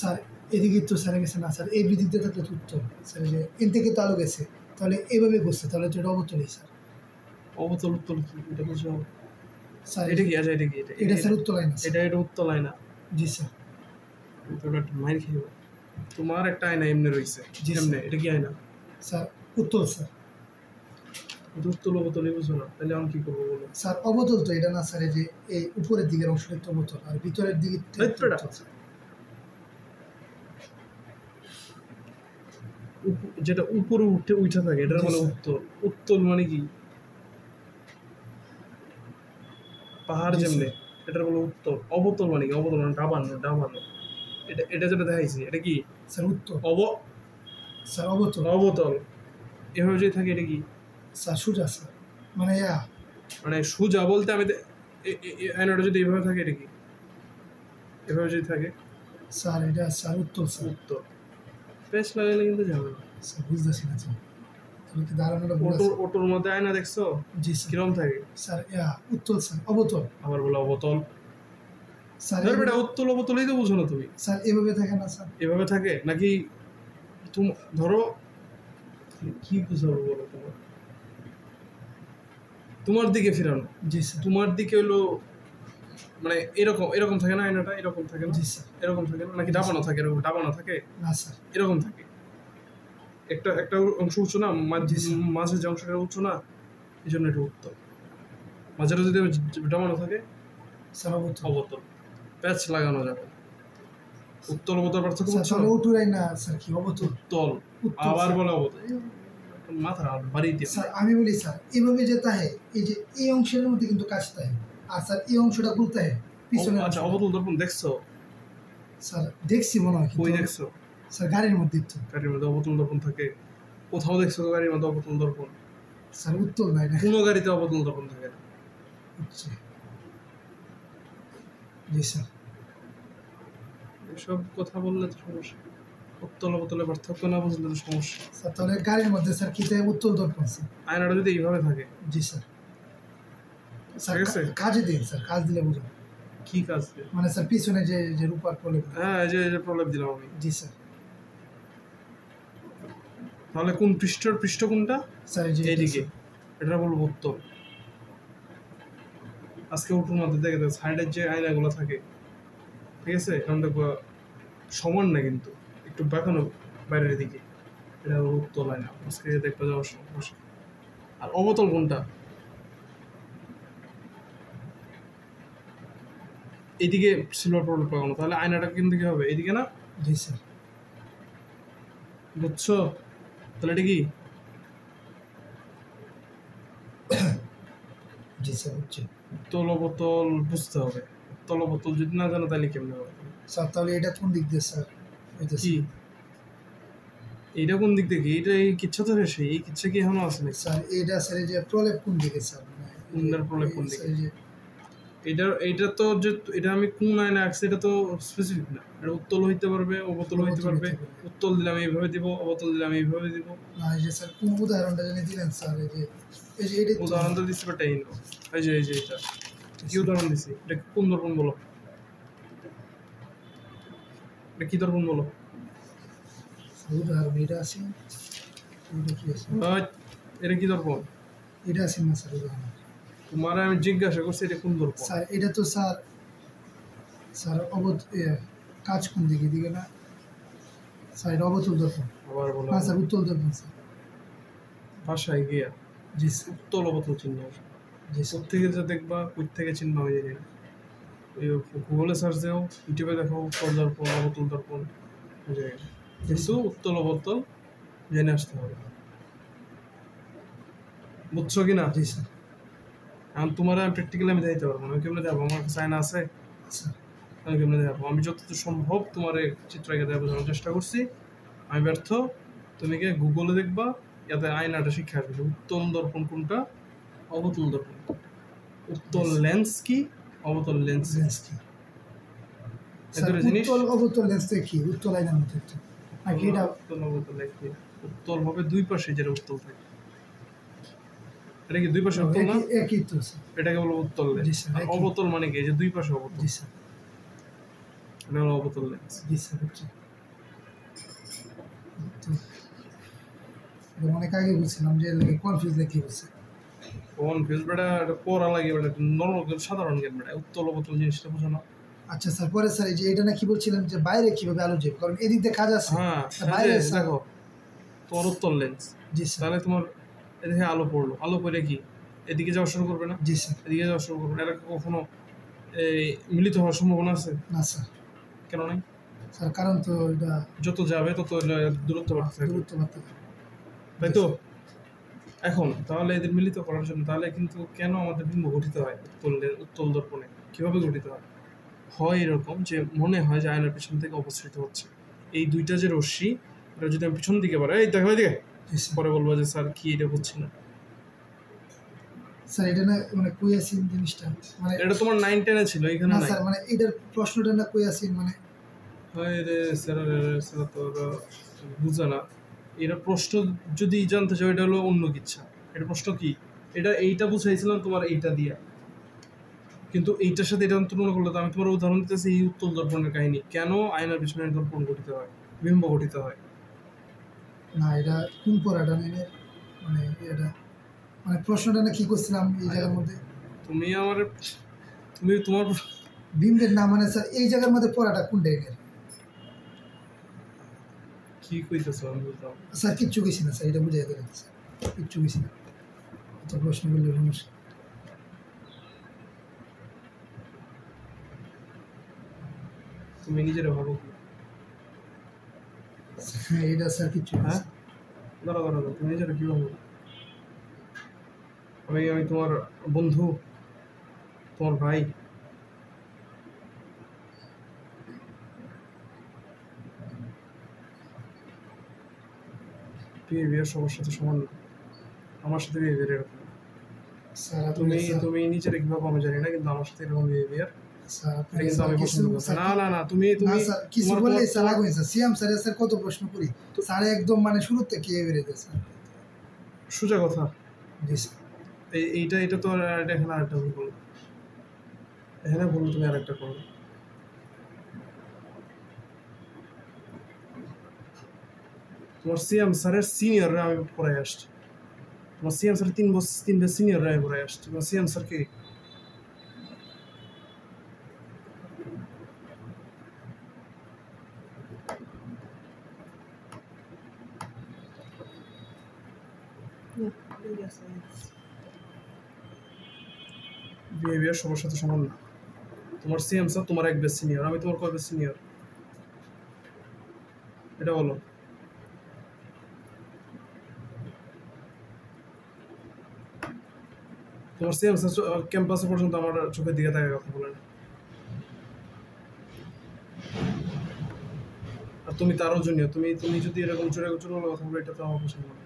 স্যার এদিকে তো স্যার গেছে না স্যার, এই বিদিক দিয়ে থাকলে তো উত্তল। স্যার এই যে এন থেকে তো আলো গেছে, তাহলে এইভাবে বসছে, তাহলে তো এটা অবতলই স্যার। অবতল উত্তল কি এটা বুঝো? স্যার এটা কি? আচ্ছা এটা কি? এটা স্যার উত্তল আয়না স্যার। এটা উত্তল আয়না। জি স্যার। তোমরা মাইর খেয়ে তোমার একটা আয়না এমনি রয়েছে। জি এমনি স্যার। এটা কি আয়না? স্যার উত্তল স্যার। উত্তল অবতলই বুঝো না, তাহলে আমি কি করবো বলো? স্যার অবতল তো এটা না স্যার, এই যে এই উপরের দিকের অংশটা তো অবতল, আর ভিতরের দিকে যেটা উপরে উঠে থাকে এটার মানে উত্তল। উত্তল মানে কি? পাহাড় যেমনে এটার বলে উত্তল। অবতল মানে কি? অবতল মানে ডাবানো। এটা যেটা দেখাইছি এটা কি? স্যার উত্তল। স্যার অবতল এভাবে যদি থাকে এটা কি? স্যার সোজা স্যার, মানে মানে সোজা বলতে আমি আয়নাটা যদি এভাবে থাকে এটা কি? এভাবে যদি থাকে স্যার এটা স্যার উত্তল। স্যার উত্তল। পেঁচ লাগাইলে কিন্তু যাবে না। স্যার বুঝতেছি না স্যার, তাহলে কি ধারণাটা ভুল আছে? অটোর মধ্যে আয়না দেখছো? জি স্যার। কিরম থাকে? স্যার উত্তল স্যার অবতল। আবার বলে অবতল। স্যার বেটা উত্তল অবতলই তো বুঝো না তুমি। স্যার এভাবে থাকে না স্যার? এভাবে থাকে নাকি? তুমি ধরো কি বুঝাবো বলো? তোমার দিকে ফেরানো। জি স্যার। তোমার দিকে হলো মানে এরকম থাকে না আয়নাটা? এরকম থাকে না? জি স্যার। এরকম থাকে না নাকি ডাবানো থাকে? এরকম ডাবানো থাকে না স্যার। এরকম থাকে। একটা অংশ উঁচু না, মাঝের যে অংশটা উঁচু না, এই জন্য এটা উত্তল। মাঝেটা যদি ডাবানো থাকে স্যার অবতল। প্যাচ লাগানো যাবে। উত্তল অবতল পার্থক্য বুঝছো? তাহলে উঠুরাই না স্যার কি অবতল? উত্তল আবার বলে অবতল। মাথা বাড়ি দিয়ে স্যার আমি বলি স্যার এভাবে যে তাহে, এই যে এই অংশের মধ্যে কিন্তু কাজ তাহে, আর স্যার এই অংশটা খুলতে হয় পিছনে। আচ্ছা অবতল দর্পণ দেখছো? স্যার দেখছি মনে হয়। কই দেখছো? স্যার গাড়ির মধ্যে তো। গাড়ির মধ্যে অবতল দর্পণ থাকে? কোথাও দেখছো গাড়ির মধ্যে অবতল দর্পণ? স্যার উত্তল নাই না। কোনো গাড়িতে অবতল দর্পণ থাকে না। আচ্ছা জি স্যার। এসব কথা বললে তো সমস্যা। উত্তল অবতলের পার্থক্য না বুঝলে তো সমস্যা। স্যার তাহলে গাড়ির মধ্যে স্যার কি তাই উত্তল দর্পণ স্যার? আয়নাটা যদি এইভাবে থাকে। জি স্যার। স্যার ঠিক আছে, কাজে দিন স্যার, কাজ দিলে বুঝুন। কি কাজ? মানে স্যার পিছনে যে রূপার প্রলেপ। হ্যাঁ এই যে প্রলেপ দিলাম আমি। জি স্যার। তাহলে কোন পৃষ্ঠ কোনটা? স্যার এইদিকে। এটা বলবো উত্তল। আজকে উঠুর মধ্যে দেখে দেখ সাইডের যে আয়নাগুলো থাকে, ঠিক আছে, এখন দেখবো সমান না কিন্তু একটু বাঁকানো বাইরের দিকে, এটা হলো উত্তল আয়না। আজকে দেখতে যাওয়ার সমস্যা। আর অবতল কোনটা? এইদিকে সিলভার প্রলেপ লাগানো, তাহলে আয়নাটা কিন্তু কি হবে এইদিকে না? জি স্যার। বুঝছো? তাহলে এটা কি? জি স্যার বুঝছি উত্তল অবতল বুঝতে হবে। উত্তল অবতল যদি না জানো তাহলে কেমনে হবে? স্যার। তাহলে এটা কোন দিক দিয়ে স্যার হইতেছে? কি এইটা কোন দিক থেকে? এইটা এই কিচ্ছা তো শেষ, এই কিচ্ছা কি এখনো আছে নাকি? স্যার এটা স্যার এই যে প্রলেপ কোন দিকে স্যার? কোনটার প্রলেপ কোন স্যার দিকে? এইটা তো যে এটা আমি কোন আয়না আঁকছি এটা তো স্পেসিফিক না। এটা উত্তল হইতে পারবে, অবতল হইতে পারবে। উত্তল দিলাম এইভাবে দিব, অবতল দিলাম এইভাবে দিব। না এই যে স্যার কোন উদাহরণটা জানি দিলেন স্যার? এই যে এটা উদাহরণ তো দিচ্ছি বাট এই নাও। এই যে এটা কি উদাহরণ দিছি? এটা কোন দর্পণ বলো? এটা কি দর্পণ বলো? উদাহরণ এটা আছে, এটা কি আছে? এটা কি দর্পণ? এটা আছে না স্যার উদাহরণ? তোমার আমি জিজ্ঞাসা করছি এটা কোন দর্পণ? স্যার এটা তো স্যার স্যার কাজ কোন দিকে দিকে না স্যার? এটা অবতল দর্পণ। আবার বলো। না স্যার উত্তল দর্পণ স্যার। ভাষায় গিয়া জি স্যার। উত্তল অবতল চিহ্ন আসবে। জি স্যার। কোথেকে যে দেখবা কোথ থেকে চিহ্ন আমি জানি না। ওই গুগলে সার্চ দেও, ইউটিউবে দেখো উত্তল দর্পণ অবতল দর্পণ, বুঝে গেছে। কিন্তু উত্তল অবতল জেনে আসতে হবে, বুঝছো কি না? জি স্যার। এখন তোমার আমি প্র্যাকটিক্যালি আমি দেখাইতে পারবো না। আমি কেমনে দেখাবো? আমার কাছে আয়না আছে, স্যার আমি কেমনে দেখাবো? আমি যতদূর সম্ভব তোমার চিত্র এঁকে দেখার বোঝানোর চেষ্টা করছি। আমি ব্যর্থ। তুমি কি গুগলে দেখবা, ইয়াতে আয়নাটা শিক্ষা আসবে উত্তল দর্পণ কোনটা, অবতল দর্পণ। উত্তল লেন্স কি, অবতল লেন্স লেন্স কি স্যার? এদের জিনিস। উত্তল অবতল লেন্স কি? উত্তল আয়নার মধ্যে তো নাকি এটা? উত্তল অবতল কি? উত্তল হবে দুই পাশে যেটা উত্তল থাকে। এটা কি দুই পাশে উত্তল না? একই তো স্যার। এটাকে বলবো উত্তল জি লেন্স। স্যার, আর একই। অবতল মানে কি? এই যে দুই পাশে অবতল, জি স্যার। এটা হলো অবতল লেন্স। জি স্যার বুঝছি। তো অনেক আগে বুঝছিলাম যে কনফিউজ দেখি বুঝছে। কনফিউজ বেটা, এটা পড়া লাগে বেটা, নর্মাল সাধারণ জ্ঞান বেটা। উত্তল অবতল জিনিসটা বোঝো না? আচ্ছা স্যার, পরে স্যার এই যে এটা না কি বলছিলেন যে বাইরে কিভাবে আলো যাবে, কারণ এদিক দিয়ে কাজ আছে। হ্যাঁ, বাইরে এই যে স্যার। দেখো তোমার উত্তল লেন্স, জি স্যার। তাহলে তোমার এদিকে আলো পড়লো, আলো পড়ে কি এদিকে যাওয়া শুরু করবে না? জি স্যার। এদিকে যাওয়া শুরু করবে না। এটা কখনো এই মিলিত হওয়ার সম্ভাবনা আছে? না স্যার। কেন নাই? স্যার কারণ তো এটা যত যাবে তত দূরত্ব বাড়তে থাকবে, দূরত্ব বাড়তে থাকে। তাই তো? এখন তাহলে এদের মিলিত করার জন্য তাহলে কিন্তু কেন আমাদের বিম্ব গঠিত হয় উত্তল দর্পণে? কিভাবে গঠিত হয়? হয় এরকম যে মনে হয় যে আয়নার পিছন থেকে অপসৃত হচ্ছে এই দুইটা যে রশ্মি, এটা যদি আমি পিছন দিকে বাড়াই, এই দেখো এদিকে, জি স্যার। পরে বলবো যে স্যার কি এটা হচ্ছে না। স্যার এটা না মানে কুইয়াসিন জিনিসটা মানে এটা তোমার 9-10 ছিল, এখানে না নাই। স্যার, মানে এটার প্রশ্নটা না কুইয়াসিন মানে হয় রে স্যার, স্যার তো বুঝে না। এটা প্রশ্ন যদি জানতে চাও এটা হলো অন্য কিচ্ছা। এটা প্রশ্ন কি, এটা এইটা বুঝাইছিলাম তোমার এইটা দিয়া, কিন্তু এইটার সাথে এটা তুলনা করলে তো আমি তোমার উদাহরণ দিতেছি এই উত্তল দর্পণের কাহিনী, কেন আয়নার পিছনে দর্পণ গঠিত হয়, বিম্ব গঠিত হয়। না এটা কোন পড়াটা নেই মানে এটা মানে প্রশ্নটা না কি করছিলাম এই জায়গার মধ্যে? তুমি আমার তুমি তোমার বিম্বের না মানে স্যার এই জায়গার মধ্যে পড়াটা কোনটা এটার? কি কইতেছো আমি বুঝলাম। স্যার কিচ্ছু গেছি না স্যার, এটা বুঝাই দেবেন স্যার, কিচ্ছু গেছি না। তো প্রশ্ন করলে সমস্যা। তুমি নিজের ভাবো কি? হ্যাঁ এটা স্যার কিচ্ছু না হ্যাঁ, স্যার। দাঁড়া দাঁড়া দাঁড়া, তুমি নিজের কি ভাবো? আমি আমি তোমার বন্ধু, তোমার ভাই। বিহেভিয়ার সবার সাথে সমান না। আমার সাথে বিহেভিয়ার এরকম। স্যার তুমি স্যার তুমি নিজের কিভাবে আমি জানি না, কিন্তু আমার সাথে এরকম বিহেভিয়ার, স্যার এটা কিন্তু আমি পছন্দ করি না। না না না, তুমি না তুমি স্যার কিছু তোমার বললে স্যার তোমার আগুন স্যার সিএম স্যার স্যার কত প্রশ্ন করি স্যার একদম মানে শুরুতে কি বেরিয়ে স্যার। সোজা কথা, জি স্যার। এইটা এটা তো এখানে আরেকটা ভুল করো, এখানে ভুল তুমি আরেকটা করো। তোমার সিএম স্যারের সিনিয়ররা আমি পড়াই আসছি, তোমার সিএম স্যার 3 সিনিয়র রায় ঘুরে আসছে, তোমার সিএম স্যার কে? বিহেভিয়ার সবার সাথে সমান না। তোমার সিএম স্যার তোমার 1 বেস সিনিয়র, আমি তোমার কয় বেস সিনিয়র এটা বলো। তোমার সিএম স্যার ক্যাম্পাসে পর্যন্ত আমার চোখের দিকে তাকায় কথা বলে না, আর তুমি তারও জুনিয়র। তুমি যদি এরকম চোরে কথা বলো, এটা তো আমার পছন্দ না।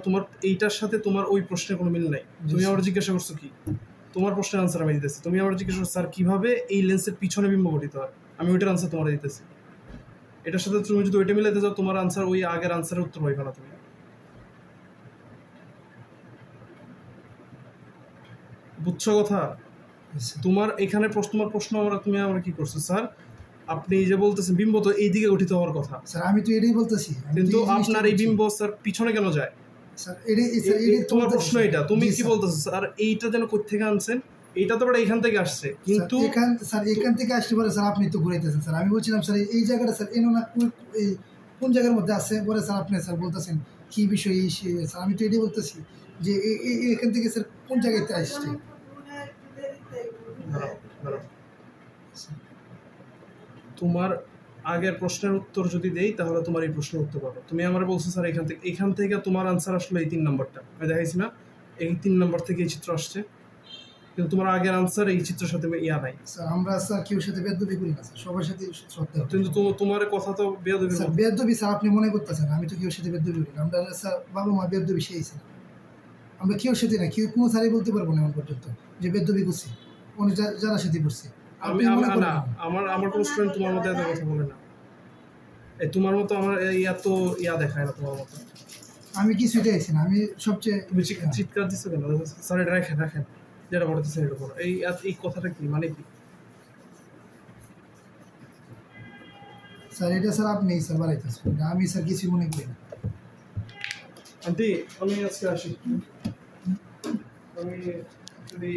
তোমার এইটার সাথে তোমার ওই প্রশ্নের কোনো মিল নাই। তুমি আমার জিজ্ঞাসা করছো কি, তোমার প্রশ্নের আনসার আমি দিতেছি। তুমি আমার জিজ্ঞাসা করছো স্যার কিভাবে এই লেন্সের পিছনে বিম্ব গঠিত হয়, আমি ওইটার আনসার তোমার দিতেছি। এটার সাথে তুমি যদি ওইটা মিলাইতে যাও, তোমার আনসার ওই আগের আনসারের উত্তর পাইবে না তুমি। বুঝছো কথা? তোমার এখানে তোমার প্রশ্ন তুমি আমরা কি করছো স্যার, আপনি যে বলতেছেন বিম্ব তো এই দিকে গঠিত হওয়ার কথা স্যার, আমি তো এটাই বলতেছি, কিন্তু আপনার এই বিম্ব স্যার পিছনে কেন যায়? স্যার এটাই তোমার প্রশ্ন এটা, তুমি কি বলতেছো স্যার এইটা যেন কই থেকে আনছেন? এইটা তো এখান থেকে আসছে, কিন্তু এখান থেকে আসতে পারে স্যার, আপনি তো ঘুরাইতেছেন স্যার। আমি বলছিলাম স্যার এই জায়গাটা স্যার এনো না কোন জায়গার মধ্যে আছে, পরে স্যার আপনি স্যার বলতেছেন কি বিষয় এই স্যার। আমি তো এটাই বলতেছি যে এখান থেকে স্যার কোন জায়গাতে আসছে। তোমার আগের প্রশ্নের উত্তর যদি দেই তাহলে তোমার এই প্রশ্নের উত্তর পাবে। তুমি আমার বলছো স্যার এখান থেকে তোমার আনসার আসলে এই 3 নম্বরটা আমি দেখাইছি না, এই 3 নম্বর থেকে এই চিত্র আসছে, কিন্তু তোমার আগের আনসার এই চিত্রের সাথে ইয়া নাই। স্যার আমরা স্যার কেউ সাথে বেয়াদবি করি না স্যার, সবার সাথে শ্রদ্ধা। কিন্তু তোমার কথা তো বেয়াদবি। স্যার বেয়াদবি স্যার আপনি মনে করতেছেন, আমি তো কেউ সাথে বেয়াদবি করি না। আমরা স্যার বাবা মা বেয়াদবি শিখেছি, আমরা কেউ সাথে না, কেউ কোনো স্যারই বলতে পারবো না এখন পর্যন্ত যে বেয়াদবি করছি, উনি যারা সাথে করছি। আমার কোনো স্টুডেন্ট তোমার মতো এত কথা বলে না, তোমার মতো আমার এত ইয়া দেখায় না তোমার মতো। আমি কিছু চাইছি না, আমি সবচেয়ে তুমি চিৎকার দিচ্ছ কেন স্যার? এটা রাখেন যেটা বলতেছে এটা করো। এই কথাটা কি মানে কি স্যার? এটা স্যার আপনি স্যার বাড়াইতেছেন, আমি স্যার কিছু মনে করি না। আন্টি আমি আজকে আসি, আমি যদি